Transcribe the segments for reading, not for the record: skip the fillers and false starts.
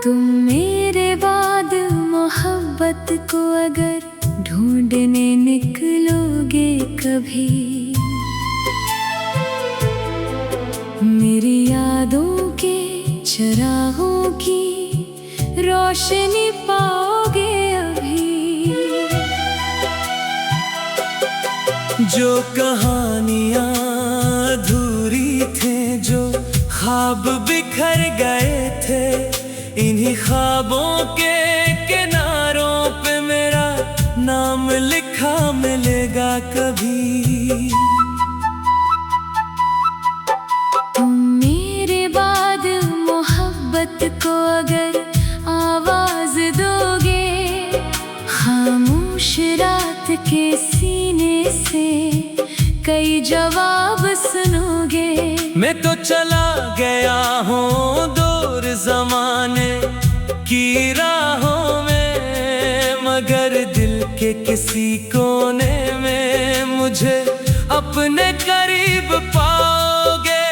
तुम मेरे बाद मोहब्बत को अगर ढूंढने निकलोगे कभी, मेरी यादों के चरागों की रोशनी पाओगे अभी। जो कहानियां अधूरी थे, जो ख्वाब बिखर गए थे, इन्हीं ख्वाबों के किनारों पे मेरा नाम लिखा मिलेगा कभी। तुम मेरे बाद मोहब्बत को अगर आवाज दोगे, खामोश रात के सीने से कई जवाब सुनोगे। मैं तो चला गया हूँ दूर ज़माने की राहों में, मगर दिल के किसी कोने में मुझे अपने करीब पाओगे।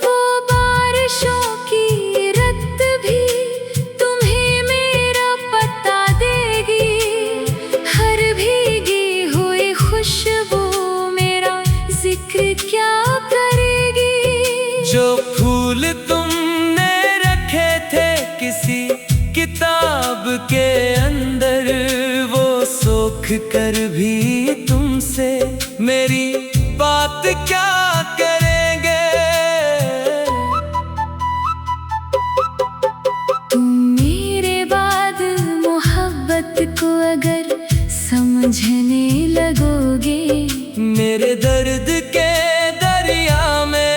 वो बारिशों की रत भी तुम्हें मेरा पता देगी, हर भीगी हुई खुशबू मेरा जिक्र क्या करेगी। जो फूल तुमने रखे थे किसी किताब के अंदर, वो सोख कर भी तुमसे मेरी बात क्या करेंगे। तुम मेरे बाद मोहब्बत को अगर समझने लगोगे, मेरे दर्द के दरिया में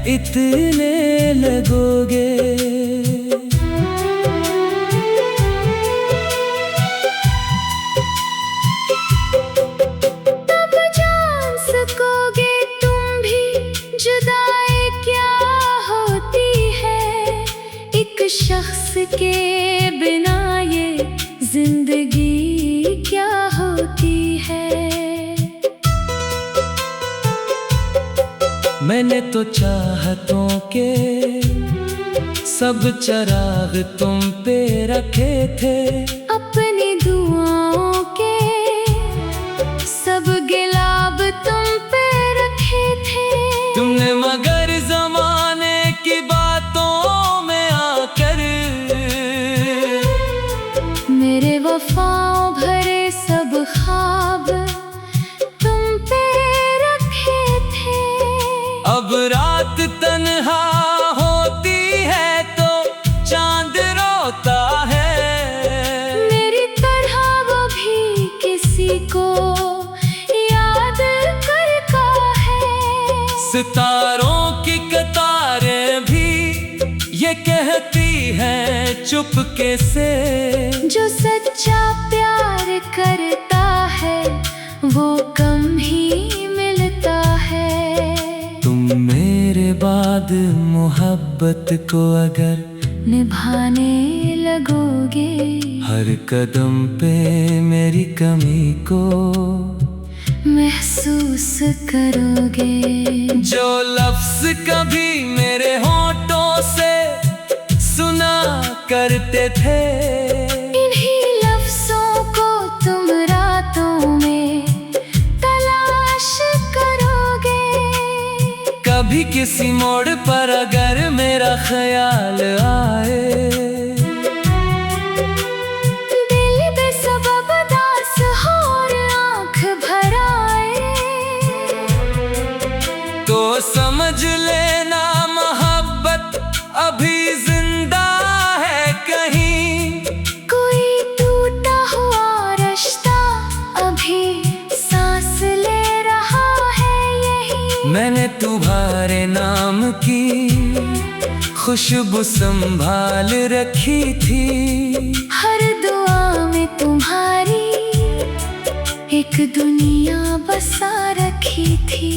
इतने लगोगे। तब जान सकोगे तुम भी जुदाई क्या होती है, एक शख्स के बिना ये जिंदगी क्या होती है। मैंने तो चाहतों के सब चराग तुम पे रखे थे, अपनी दुआओं के सब गिलाब तुम पे रखे थे। तुमने मगर जमाने की बातों में आकर मेरे वफाओं भरे सब ख्वाब तुम पे रखे थे। अब रात तन्हा होती है तो चांद रोता है, मेरी तरह वो भी किसी को याद करता है। सितारों की कतारें भी ये कहती हैं चुपके से, जो सच्चा प्यार करता है वो कम ही मिलता है। तुम मेरे बाद मोहब्बत को अगर निभाने लगोगे, हर कदम पे मेरी कमी को महसूस करोगे। जो लफ्ज कभी मेरे होठों से सुना करते थे, इन्हीं लफ्जों को तुम रातों में तलाश करोगे। कभी किसी मोड़ पर अगर मेरा ख्याल आए, दिल बेसबब उदास हो और आँख भर आए, तो समझ लेना मोहब्बत अभी जिंदा है कहीं। कोई टूटा हुआ रिश्ता अभी सांस ले रहा है यही। मैंने तुम्हारे नाम की खुशबू संभाल रखी थी, हर दुआ में तुम्हारी एक दुनिया बसा रखी थी।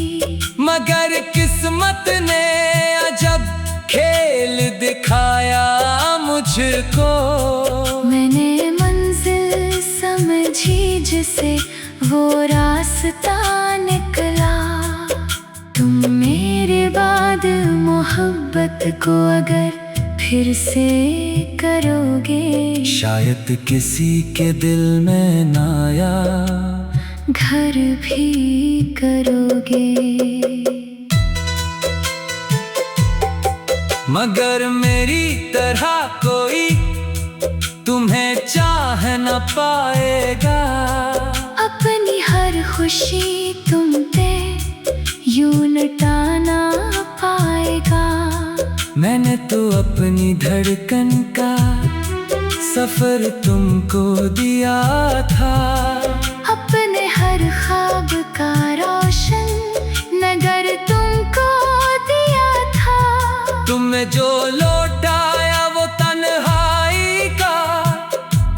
मगर किस्मत ने अजब खेल दिखाया मुझको, मैंने मंजिल समझी जिसे वो रास्ता निकला। तुम मेरे बाद मोहब्बत को अगर फिर से करोगे। शायद किसी के दिल में ना आया, घर भी करोगे। मगर मेरी तरह कोई तुम्हें चाह न पाएगा। अपनी हर खुशी तुम पे यूं लुटा ना पाएगा। मैंने तो अपनी धड़कन का सफर तुमको दिया था। अपने हर ख्वाब का रोशन नगर तुमको दिया था। तुमने जो लौटाया वो तन्हाई का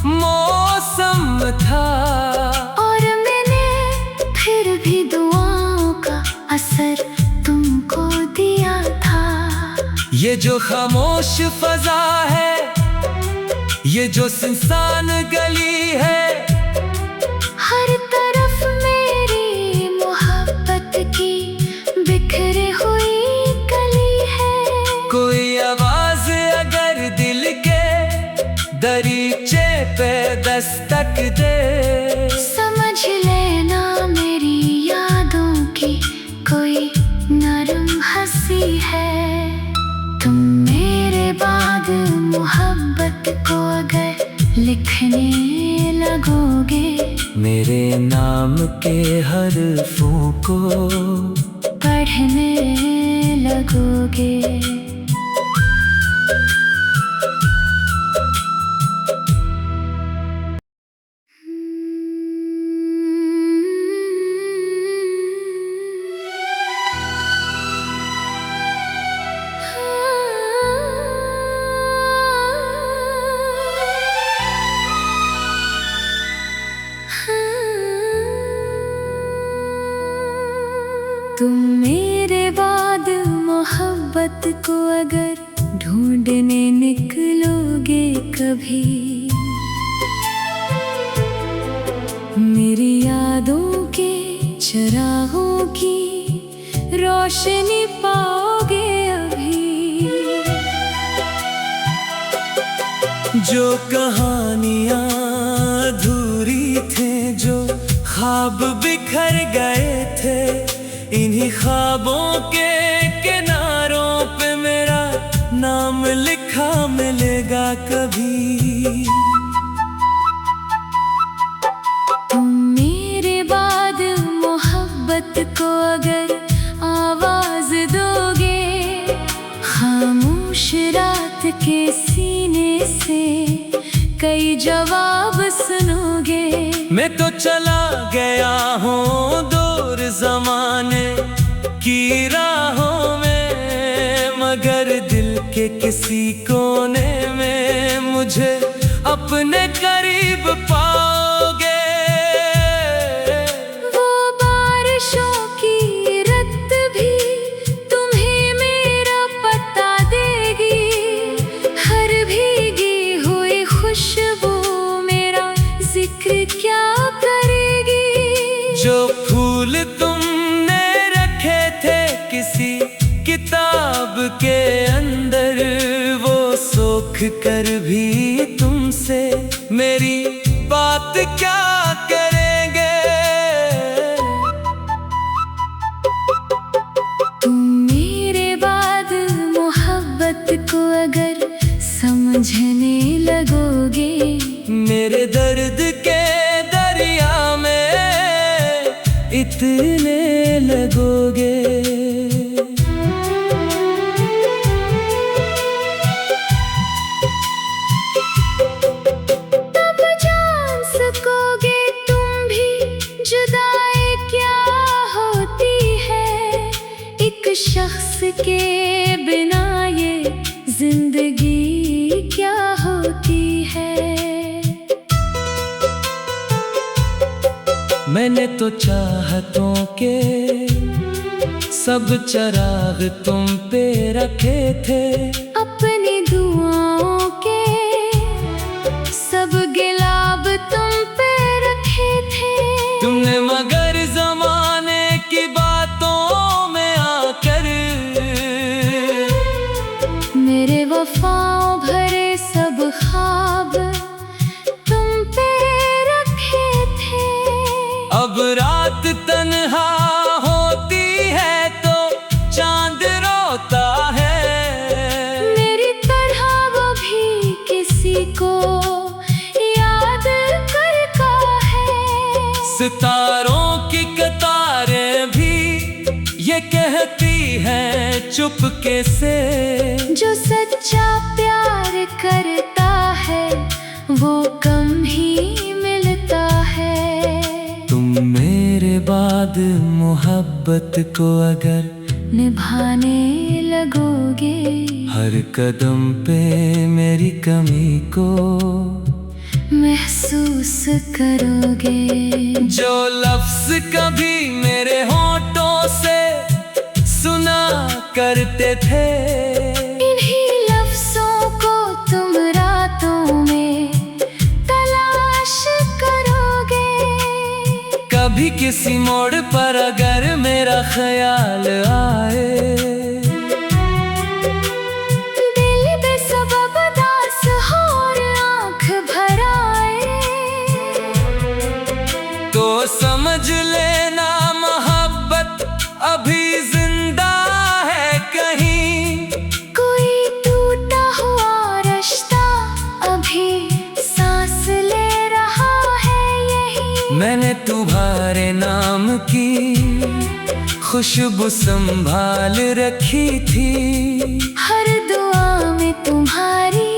मौसम था। और मैंने फिर भी दुआओं का असर तुमको दिया था। ये जो खामोश फजा है, ये जो सुनसान गली है, हर तरफ मेरी मोहब्बत की बिखरी हुई कली है। कोई आवाज अगर दिल के दरीचे पे दस्तक दे, समझ लेना मेरी यादों की कोई नरम हंसी है। तुम मेरे बाद मोहब्बत को अगर लिखने लगोगे, मेरे नाम के हरफों को पढ़ने लगोगे। तुम मेरे बाद मोहब्बत को अगर ढूंढने निकलोगे कभी, मेरी यादों के चरागों की रोशनी पाओगे अभी। जो कहानियां अधूरी थे, जो ख्वाब बिखर गए थे, इन्हीं ख्वाबों के किनारों पे मेरा नाम लिखा मिलेगा कभी। तुम मेरे बाद मोहब्बत को अगर आवाज दोगे, खामोश रात के सीने से कई जवाब सुनोगे। मैं तो चला गया हूँ दूर ज़माने की राहों में, मगर दिल के किसी कोने में मुझे अपने करीब पाओगे। वो बारिशों की रत भी तुम्हें मेरा पता देगी। हर भीगी हुई खुशबू मेरा जिक्र क्या करेगी। जो फूल तुमने रखे थे किसी किताब के अंदर, वो सोख कर भी तुमसे मेरी बात क्या करेंगे। तुम मेरे बाद मोहब्बत को अगर समझने लगोगे, मेरे दर्द के दरिया में इतने लगोगे। तब जान सकोगे तुम भी जुदाई क्या होती है। एक शख्स के बिना ये जिंदगी क्या होती है। मैंने तो चाहतों के सब चराग तुम पे रखे थे, अपनी दुआओं के सब गिलाब तुम पे रखे थे। तुमने मगर जमाने की बातों में आकर मेरे वफाओं ये कहती है चुपके से, जो सच्चा प्यार करता है वो कम ही मिलता है। तुम मेरे बाद मोहब्बत को अगर निभाने लगोगे, हर कदम पे मेरी कमी को महसूस करोगे। जो लफ्ज कभी मेरे होठों से सुना करते थे, इन्हीं लफ्जों को तुम रातों में तलाश करोगे। कभी किसी मोड़ पर अगर मेरा ख्याल आए, दिल बेसबब उदास हो और आँख भर आए, तो समझ लेना मोहब्बत अभी जिंदा है कहीं। कोई टूटा हुआ रिश्ता अभी सांस ले रहा है यही। मैंने तुम्हारे नाम की खुशबू संभाल रखी थी, हर दुआ में तुम्हारी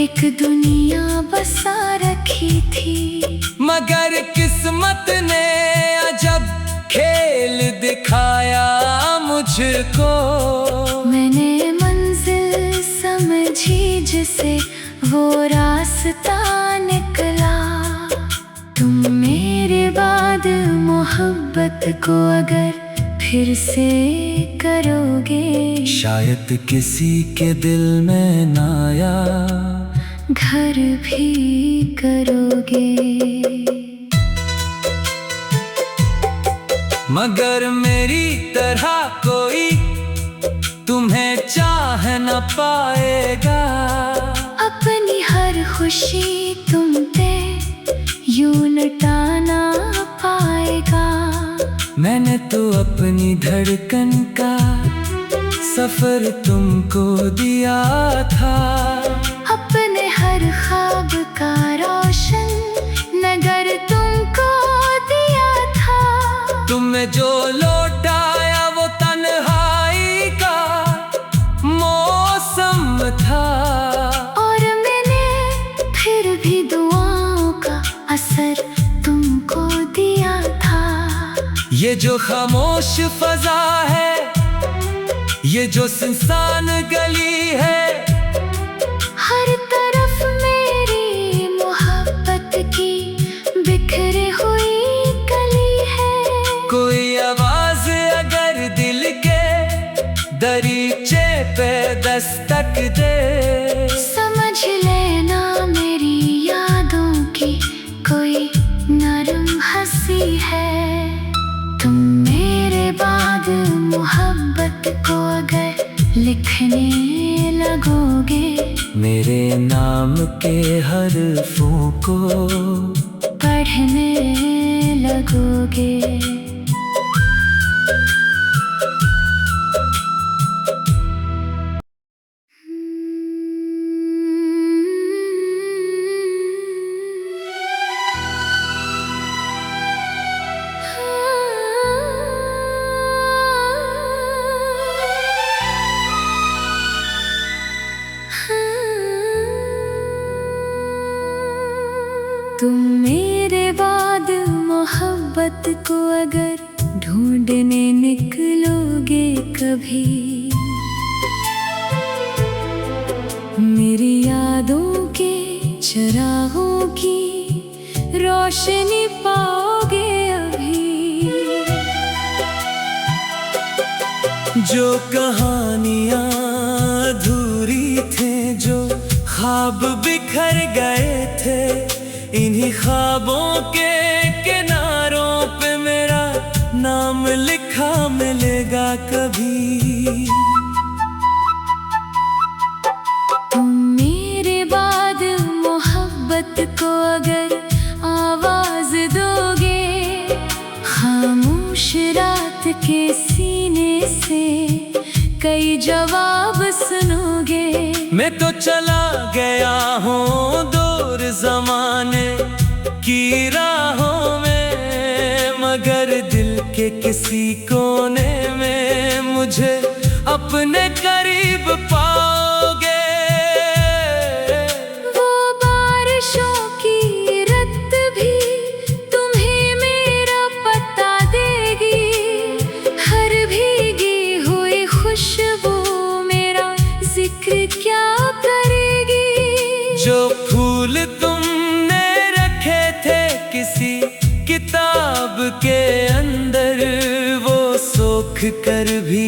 एक दुनिया बसा रखी थी। मगर किस्मत ने अजब खेल दिखाया मुझको। मैंने मंजिल समझी जिसे वो रास्ता निकला। तुम मेरे बाद मोहब्बत को अगर फिर से करोगे, शायद किसी के दिल में नाया घर भी करोगे। मगर मेरी तरह कोई तुम्हें चाह न पाएगा। अपनी हर खुशी तुम पे यूं लुटाना पाएगा। मैंने तो अपनी धड़कन का सफर तुमको दिया था, अपने हर ख्वाब का रोशन नगर तुमको दिया था। तुम्हें जो लौटाया वो तन्हाई का मौसम था, और मैंने फिर भी दुआओं का असर तुमको दिया था। ये जो खामोश फजा है, ये जो सुनसान गली है, हर तरफ मेरी मोहब्बत की बिखरी हुई कली है। कोई आवाज अगर दिल के दरीचे पे दस्तक दे, समझ लेना मेरी यादों की कोई नरम हंसी है। तुम मेरे बाद मोहब्बत को अगर लिखने लगोगे, मेरे नाम के हरफों को पढ़ने लगोगे। तुम मेरे बाद मोहब्बत को अगर ढूंढने निकलोगे कभी, मेरी यादों के चरागों की रोशनी पाओगे अभी। जो कहानियां अधूरी थे, जो ख्वाब बिखर गए थे, इन्हीं ख्वाबों के किनारों पे मेरा नाम लिखा मिलेगा कभी। तुम मेरे बाद मोहब्बत को अगर आवाज दोगे, खामोश रात के सीने से कई जवाब सुनोगे। मैं तो चला गया हूँ दूर जमाने की राहों में, मगर दिल के किसी कोने में मुझे अपने करीब पाओगे। वो बारिशों की रत भी तुम्हें मेरा पता देगी, हर भीगी हुई खुशबू मेरा जिक्र क्या करेगी। जो फूल तुमने रखे थे किसी किताब के अंदर, वो सोख कर भी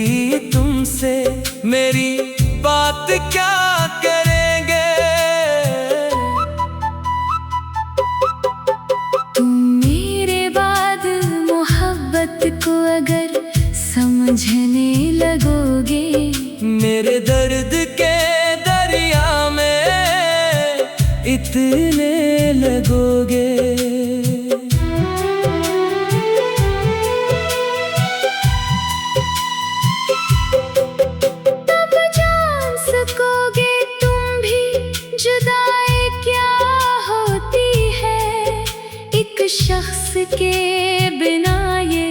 तुमसे मेरी बात क्या करेंगे। तुम मेरे बाद मोहब्बत को अगर समझने लगोगे, मेरे दर्द के दरिया में इतने लगोगे। तब जान सकोगे तुम भी जुदाई क्या होती है। एक शख्स के बिना ये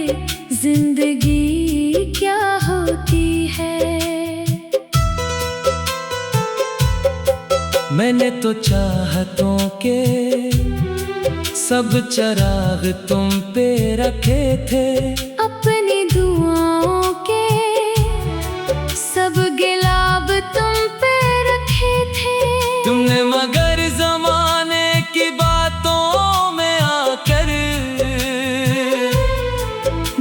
जिंदगी क्या होती है। मैंने तो चाहतों के सब चराग तुम पे रखे थे, अपनी दुआओं के सब गिलाब तुम पे रखे थे। तुमने मगर जमाने की बातों में आकर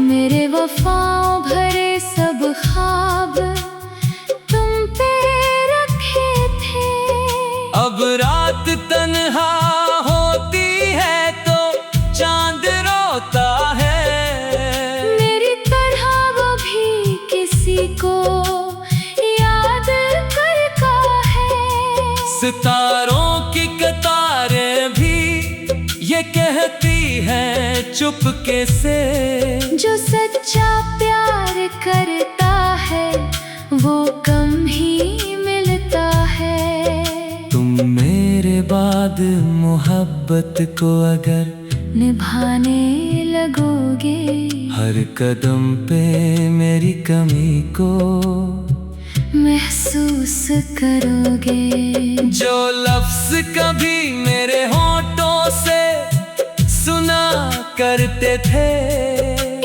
मेरे वफाओं भरे सब ख्वाब तुम पे रखे थे। अब रात तन्हा होती है तो चांद रोता है, मेरी तरह वो भी किसी को याद करता है। सितारों की कतारें भी ये कहती हैं चुपके से, जो सच्चा प्यार करता है वो कम ही मिलता है। तुम मेरे बाद मोहब्बत को अगर निभाने लगोगे, हर कदम पे मेरी कमी को महसूस करोगे। जो लफ्ज कभी मेरे होठों से सुना करते थे,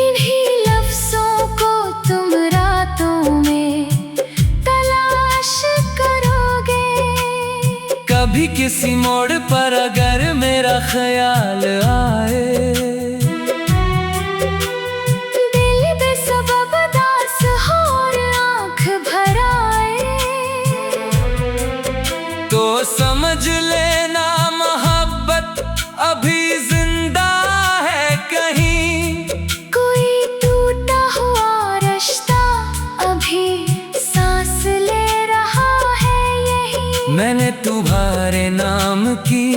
इन्हीं लफ्जों को तुम रातों में तलाश करोगे। कभी किसी मोड़ पर अगर मेरा ख्याल आए, दिल बेसबब उदास हो और आँख भर आए, तो समझ लेना मोहब्बत अभी जिंदा है कहीं। कोई टूटा हुआ रिश्ता अभी सांस ले रहा है यही। मैंने तुम्हारे नाम की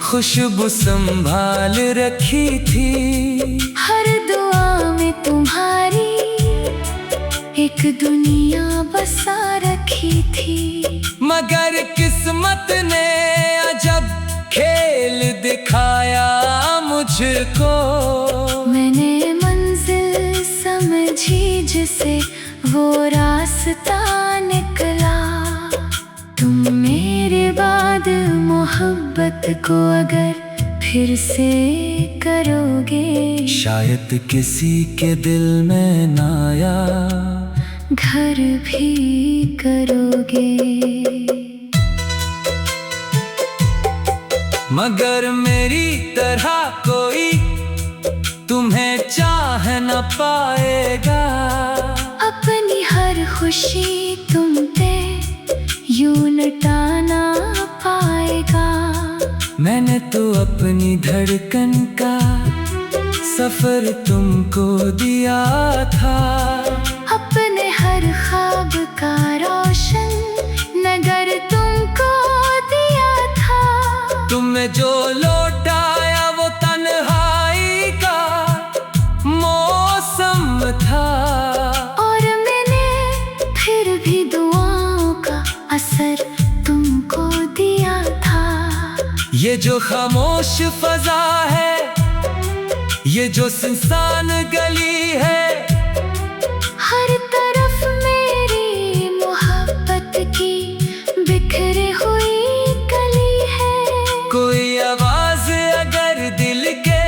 खुशबू संभाल रखी थी, हर दुआ में तुम्हारी एक दुनिया बसा रखी थी। मगर किस्मत ने अजब खेल दिखाया मुझको। मैंने मंजिल समझी जिसे वो रास्ता निकला। तुम मेरे बाद मोहब्बत को अगर फिर से करोगे, शायद किसी के दिल में नाया घर भी करोगे। मगर मेरी तरह कोई तुम्हें चाह न पाएगा। अपनी हर खुशी तुम पे यूं लुटाना पाएगा। मैंने तो अपनी धड़कन का सफर तुमको दिया था, अपने हर ख्वाब का रोशन नगर तुमको दिया था। तुमने जो लौटाया वो तन्हाई का मौसम था, और मैंने फिर भी दुआओं का असर तुमको दिया था। ये जो खामोश फजा है ये जो सुनसान गली है, हर तरफ मेरी मोहब्बत की बिखरी हुई कली है। कोई आवाज अगर दिल के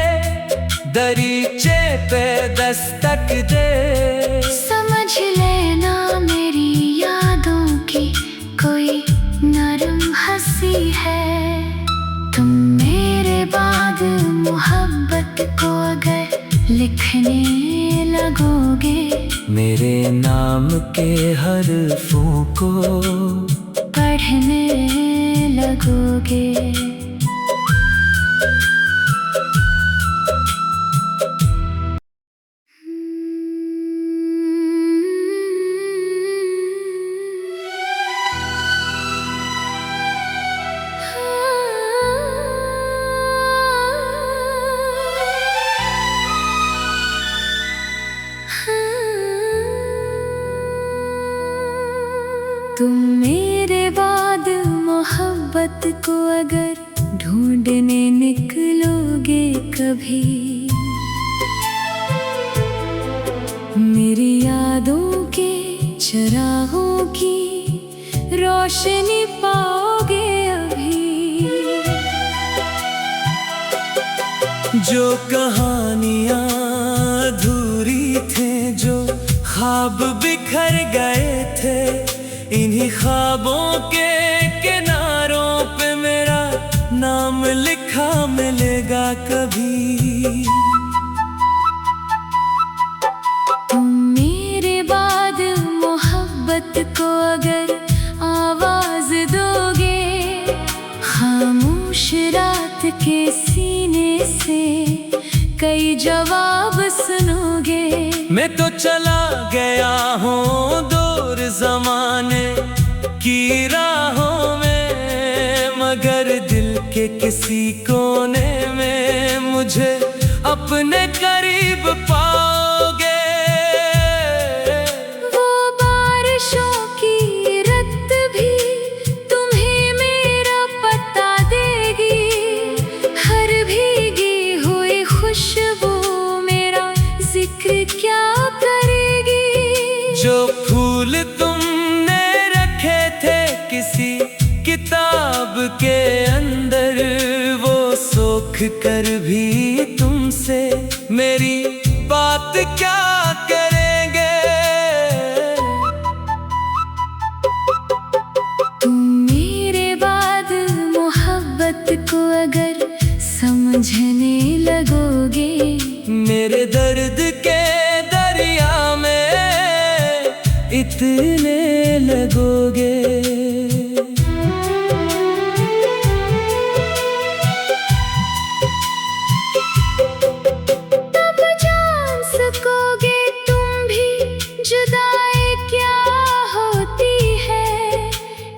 दरीचे पे दस्तक दे, समझ लेना मेरी यादों की कोई नरम हंसी है। तुम मेरे बाद मोहब्बत को अगर लिखने लगोगे, मेरे नाम के हरफों को पढ़ने लगोगे। तुम मेरे बाद मोहब्बत को अगर ढूंढने निकलोगे कभी, मेरी यादों के चरागों की रोशनी पाओगे अभी। जो कहानियां अधूरी थे, जो ख्वाब बिखर गए थे, इन्हीं ख्वाबों के किनारों पे मेरा नाम लिखा मिलेगा कभी। तुम मेरे बाद मोहब्बत को अगर आवाज दोगे, खामोश रात के सीने से कई जवाब सुनोगे। मैं तो चला गया हूँ दूर ज़माने की राहों में, मगर दिल के किसी कोने में मुझे अपने करीब पाओगे। वो बारिशों की रत भी तुम्हें मेरा पता देगी, हर भीगी हुई खुशबू मेरा जिक्र क्या करेगी। जो फूल तुमने रखे थे किसी किताब के अंदर, वो सोख कर भी तुमसे मेरी बात क्या करेंगे। तुम मेरे बाद मोहब्बत को अगर समझने लगोगे, मेरे दर्द के दरिया में इतने लगोगे। तब जान सकोगे तुम भी जुदाई क्या होती है।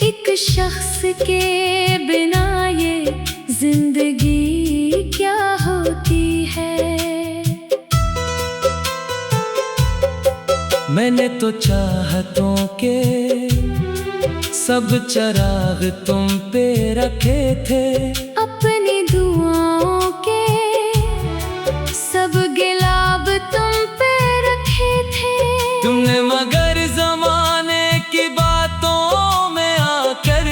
एक शख्स के बिना ये जिंदगी क्या होती है। मैंने तो चाहतों के सब चराग तुम पे रखे थे, अपनी दुआओं के सब गिलाब तुम पे रखे थे। तुमने मगर जमाने की बातों में आकर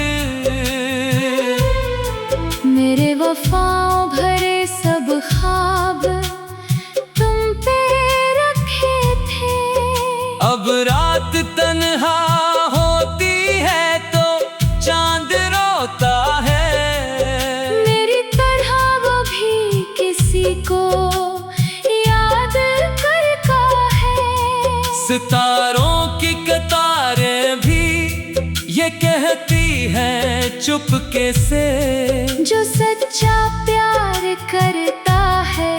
मेरे वफाओं भरे सब ख्वाब तुम पे रखे थे। अब रात तन्हा होती है तो चांद रोता है, मेरी तरह वो भी किसी को याद करता है। सितारों की कतारें भी ये कहती हैं चुपके से, जो सच्चा प्यार करता है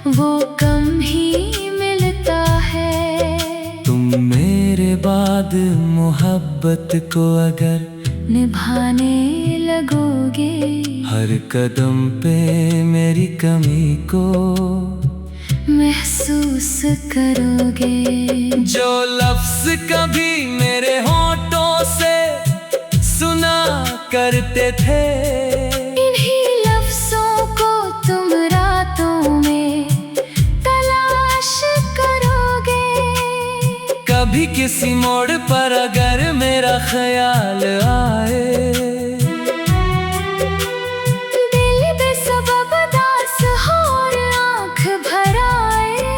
वो कम ही मिलता है। तुम मेरे बाद मोहब्बत को अगर निभाने लगोगे, हर कदम पे मेरी कमी को महसूस करोगे। जो लफ्ज कभी मेरे होठों से सुना करते थे, इन्हीं लफ्जों को तुम रातों में कभी किसी मोड़ पर अगर मेरा ख्याल आए, दिल बेसबब दास हो और आँख भर आए,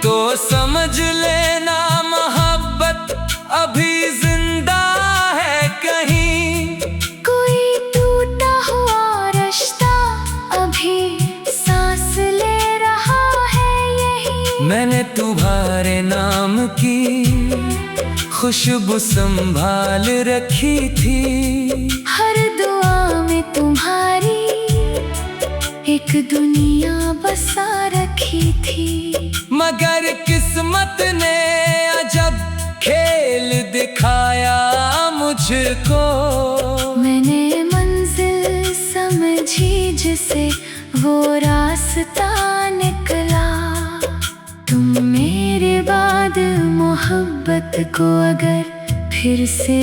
तो समझ लेना मोहब्बत अभी जिंदा है कहीं। कोई टूटा हुआ रिश्ता अभी सांस ले रहा है यही। मैंने तुम्हारे नाम की खुशबू संभाल रखी थी, हर दुआ में तुम्हारी एक दुनिया बसा रखी थी। मगर किस्मत ने अजब खेल दिखाया मुझको। मैंने मंजिल समझी जिसे वो रास्ता निकला। तुम मेरे बाद मोहब्बत को अगर फिर से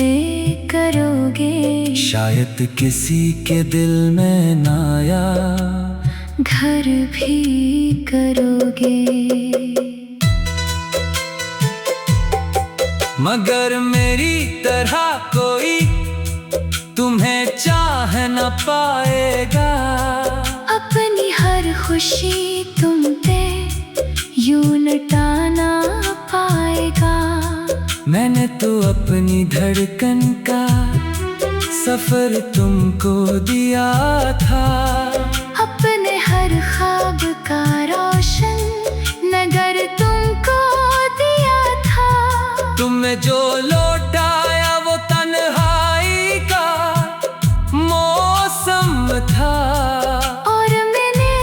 करोगे, शायद किसी के दिल में ना आया घर भी करोगे। मगर मेरी तरह कोई तुम्हें चाह न पाएगा। अपनी हर खुशी तुम पे यूं लुटाना पाएगा। मैंने तो अपनी धड़कन का सफर तुमको दिया था, अपने हर ख्वाब का रोशन नगर तुमको दिया था। तुमने जो लौटाया वो तन्हाई का मौसम था, और मैंने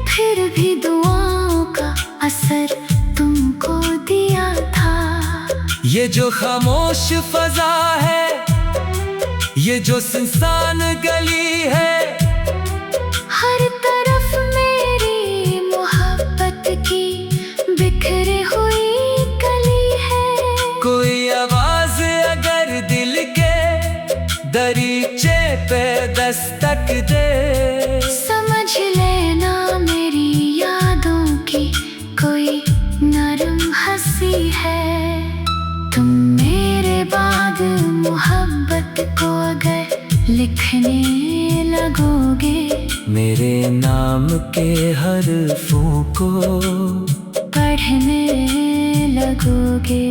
फिर भी दुआओं का असर तुमको दिया था। ये जो खामोश फजा है, ये जो सुनसान गली है, हर तरफ मेरी मोहब्बत की बिखरी हुई कली है। कोई आवाज अगर दिल के दरीचे पे दस्तक दे, समझ लेना मेरी यादों की कोई नरम हंसी है। तुम मेरे बाद मोहब्बत को अगर लिखने लगोगे, मेरे नाम के हरफों को पढ़ने लगोगे।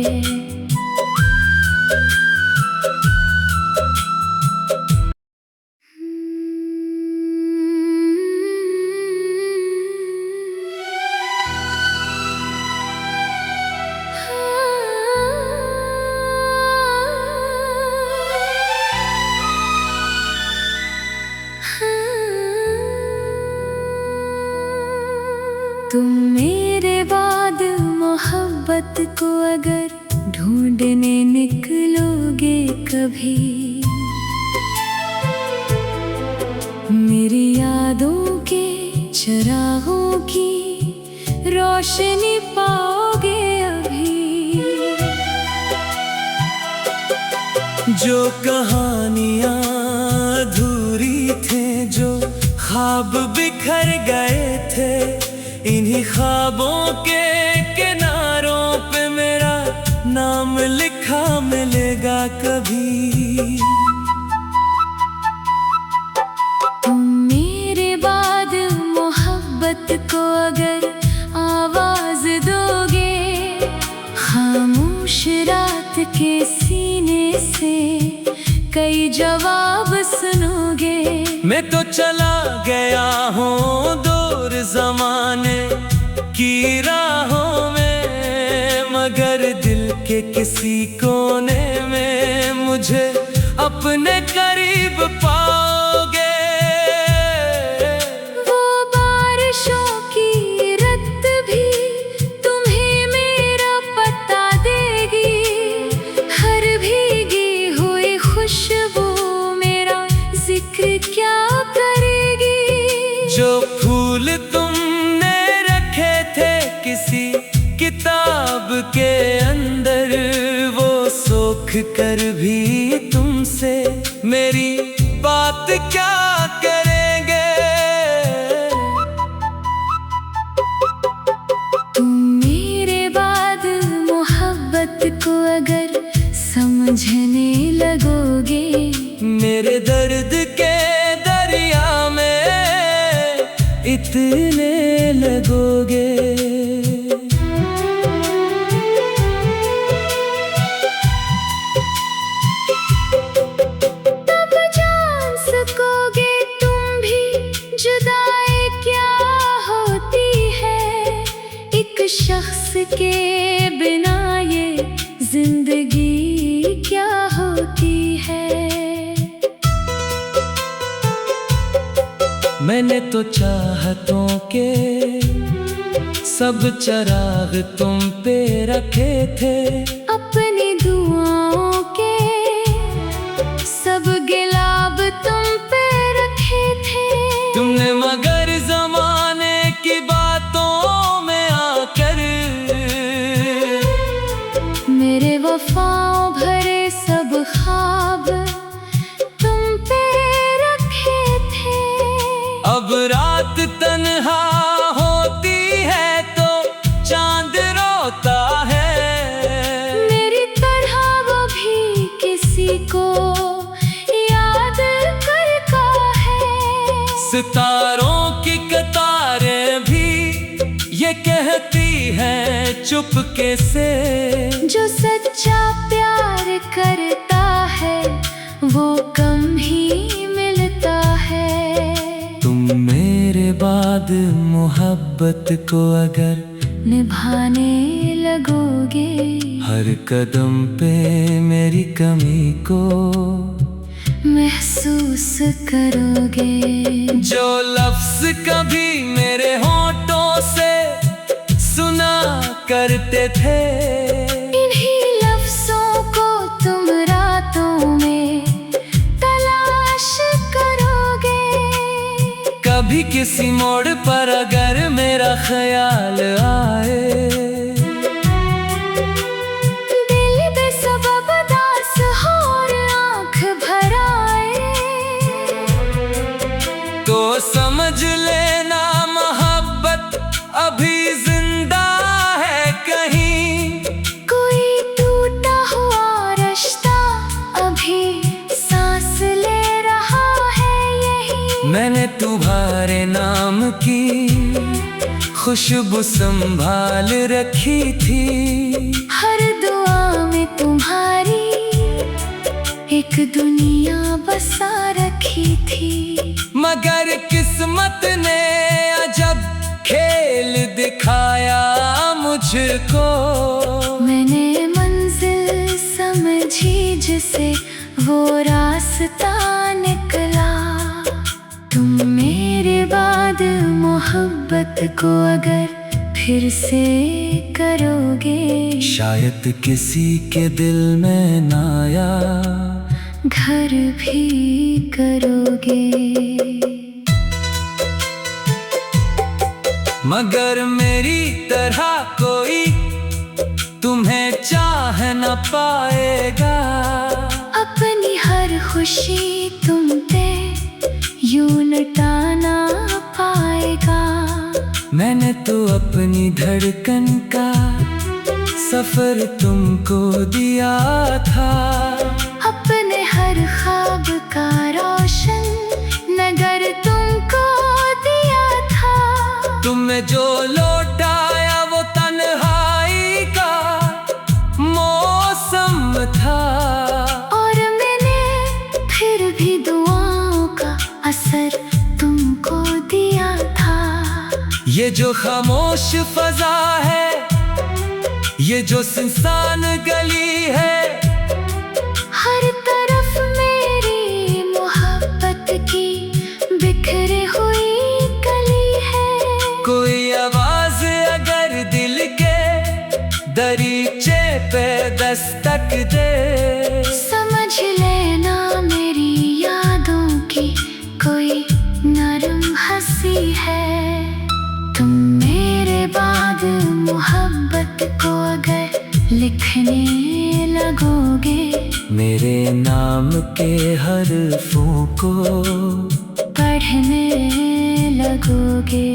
तुम मेरे बाद मोहब्बत को अगर ढूंढने निकलोगे कभी, मेरी यादों के चरागों की रोशनी पाओगे अभी। जो कहानियां अधूरी थे, जो ख्वाब बिखर गए थे, इन्हीं ख्वाबों के किनारों पे मेरा नाम लिखा मिलेगा कभी। तुम मेरे बाद मोहब्बत को अगर आवाज दोगे, खामोश रात के सीने से कई जवाब सुनोगे। मैं तो चला गया हूँ दूर ज़माने की राहों में, मगर दिल के किसी कोने में मुझे अपने करीब पाओगे। वो बारिशों की रत भी तुम्हें मेरा पता देगी, हर भीगी हुई खुशबू मेरा जिक्र क्या करेगी। जो फूल तुमने रखे थे किसी किताब के अंदर, वो सोख कर भी तुमसे मेरी बात क्या करेंगे। तुम मेरे बाद समझने लगोगे। मेरे दर्द के दरिया में इतने लगोगे। तब जान सकोगे तुम भी जुदाई क्या होती है। एक शख्स के बिना ये जिंदगी क्या होती है। मैंने तो चाहतों के सब चराग तुम पे रखे थे। अपनी दुआओं के सब गिलाब तुम पे रखे थे। तुमने मगर जमाने की बातों में आकर मेरे वफाओं भरे सब ख्वाब तुम पे रखे थे। अब रात तन्हा होती है तो चांद रोता है। मेरी तरह वो भी किसी को याद करता है। सितारों की कतारें भी ये कहती हैं चुपके से। जो सच्चा प्यार करता है वो कम ही मिलता है। तुम मेरे बाद मोहब्बत को अगर निभाने लगोगे। हर कदम पे मेरी कमी को महसूस करोगे। जो लफ्ज कभी मेरे होठों से सुना करते थे। इन्हीं लफ्जों को तुम रातों में तलाश करोगे। कभी किसी मोड़ पर अगर मेरा ख्याल आए। दिल बेसबब उदास हो और आँख भर आए। तो समझ लेना मोहब्बत अभी जिंदा है कहीं। कोई टूटा हुआ रिश्ता अभी सांस ले रहा है यही। मैंने तुम्हारे नाम की खुशबू संभाल रखी थी। हर दुआ में तुम्हारी एक दुनिया बसा रखी थी। मगर किस्मत ने अजब खेल दिखाया मुझको। मैंने मंजिल समझी जिसे वो रास्ता निकला। तुम मेरे बाद मोहब्बत को अगर फिर से करोगे। शायद किसी के दिल में नाया घर भी करोगे। मगर मेरी तरह कोई तुम्हें चाह न पाएगा। अपनी हर खुशी तुम पे यूं लुटाना पाएगा। मैंने तो अपनी धड़कन का सफर तुमको दिया था। अपने हर ख्वाब का रोशन नगर तुमको दिया था। तुम्हें जो लौटाया वो तन्हाई का मौसम था। और मैंने फिर भी दुआओं का असर तुमको दिया था। ये जो खामोश फजा है, ये जो सुनसान गली है, हर तरफ मेरी मोहब्बत की बिखरी हुई कली है। कोई आवाज अगर दिल के दरीचे पे दस्तक दे, समझ लेना मेरी यादों की कोई नरम हंसी है। तुम मेरे बाद मोहब्बत को अगर लिखने लगोगे, मेरे नाम के हरफों को पढ़ने लगोगे।